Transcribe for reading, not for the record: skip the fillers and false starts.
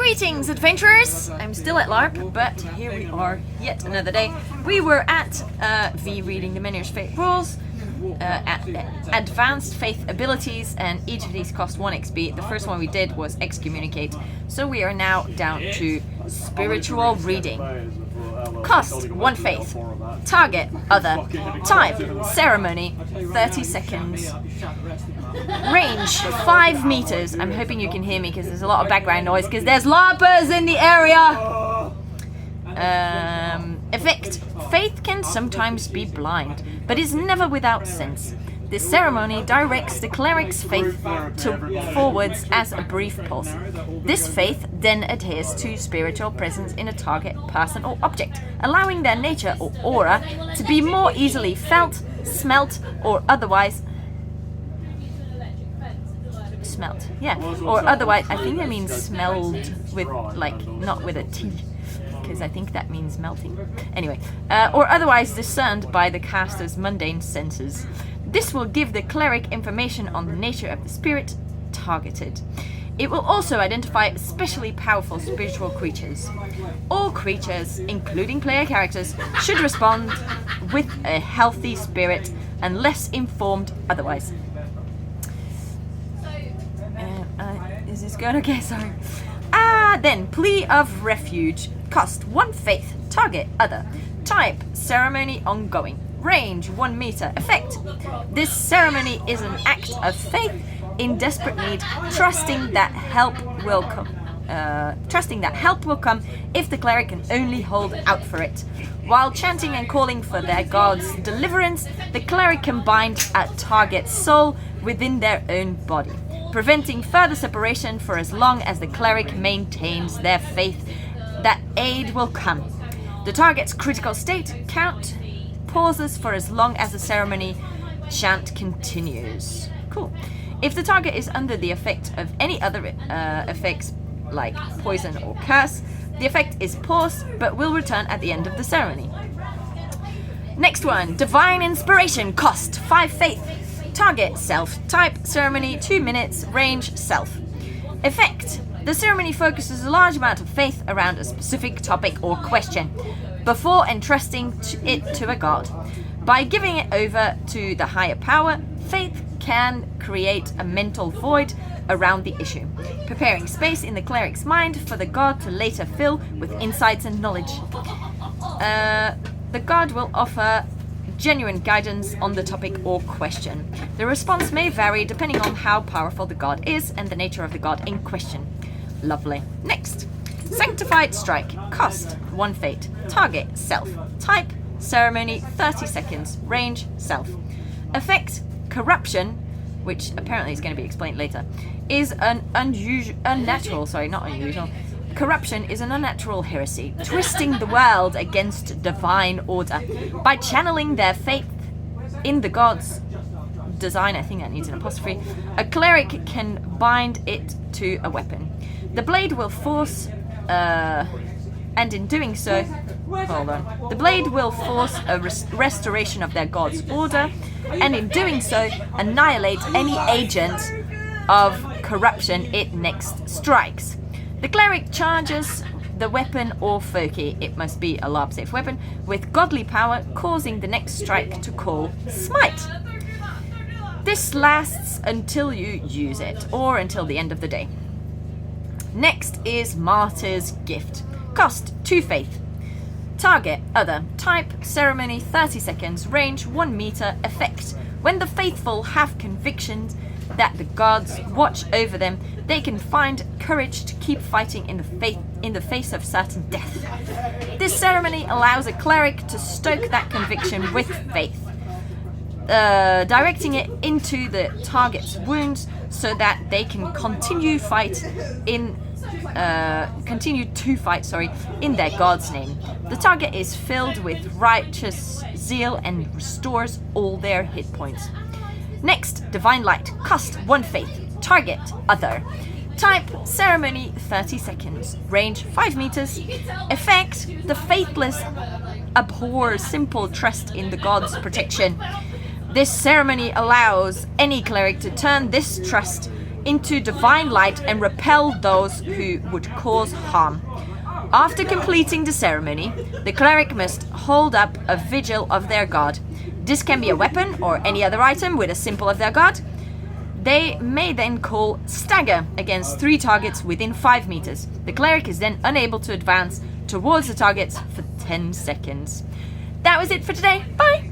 Greetings, adventurers! I'm still at LARP, but here we are yet another day. We were at V reading the Menhirs Fate Rules, at Advanced Faith Abilities, and each of these cost 1 XP. The first one we did was Excommunicate, so we are now down to Spiritual Reading. Cost 1 Faith. Target, Other. Time, Ceremony, 30 seconds. Range, 5 meters. I'm hoping you can hear me because there's a lot of background noise because there's LARPers in the area. Effect. Faith can sometimes be blind, but is never without sense. This ceremony directs the cleric's faith forwards as a brief pulse. This faith then adheres to spiritual presence in a target, person or object, allowing their nature or aura to be more easily felt, smelt, or otherwise... Smelt, yeah. Or otherwise, I think that means smelled with, like, not with a T. Because I think that means melting. Anyway, or otherwise discerned by the caster's mundane senses. This will give the cleric information on the nature of the spirit targeted. It will also identify especially powerful spiritual creatures. All creatures, including player characters, should respond with a healthy spirit unless informed otherwise. Is this good? Okay, sorry. Then, Plea of Refuge. Cost 1 faith. Target, Other. Type, Ceremony ongoing. Range, 1 meter. Effect. This ceremony is an act of faith in desperate need, trusting that help will come. If the cleric can only hold out for it. While chanting and calling for their god's deliverance, the cleric can bind a target's soul within their own body, preventing further separation for as long as the cleric maintains their faith that aid will come. The target's critical state count pauses for as long as the ceremony chant continues. Cool. If the target is under the effect of any other effects like poison or curse, the effect is paused but will return at the end of the ceremony. Next one, Divine Inspiration. Cost 5 faith. Target, Self. Type, Ceremony, 2 minutes. Range, Self. Effect. The ceremony focuses a large amount of faith around a specific topic or question before entrusting it to a god. By giving it over to the higher power, faith can create a mental void around the issue, preparing space in the cleric's mind for the god to later fill with insights and knowledge. The god will offer genuine guidance on the topic or question. The response may vary depending on how powerful the god is and the nature of the god in question. Lovely. Next. Sanctified Strike. Cost 1 fate. Target, Self. Type, Ceremony, 30 seconds. Range, Self. Effect, Corruption, which apparently is going to be explained later, is an unnatural. Corruption is an unnatural heresy, twisting the world against divine order. By channeling their faith in the god's design, I think that needs an apostrophe, a cleric can bind it to a weapon. The blade will force, and in doing so, the blade will force a restoration of their god's order, and in doing so, annihilate any agent of corruption it next strikes. The cleric charges the weapon or foci, it must be a LARP safe weapon, with godly power, causing the next strike to call Smite. This lasts until you use it, or until the end of the day. Next is Martyr's Gift. Cost 2 faith. Target, Other. Type, Ceremony, 30 seconds. Range, 1 meter. Effect. When the faithful have convictions that the gods watch over them, they can find courage to keep fighting in the face of certain death. This ceremony allows a cleric to stoke that conviction with faith, directing it into the target's wounds so that they can continue to fight in their god's name. The target is filled with righteous zeal and restores all their hit points. Next, Divine Light. Cost 1 faith. Target, Other. Type, Ceremony, 30 seconds. Range, 5 meters. Effect, the faithless abhor simple trust in the god's protection. This ceremony allows any cleric to turn this trust into divine light and repel those who would cause harm. After completing the ceremony, the cleric must hold up a vigil of their god. This can be a weapon or any other item with a symbol of their god. They may then call stagger against 3 targets within 5 meters. The cleric is then unable to advance towards the targets for 10 seconds. That was it for today. Bye!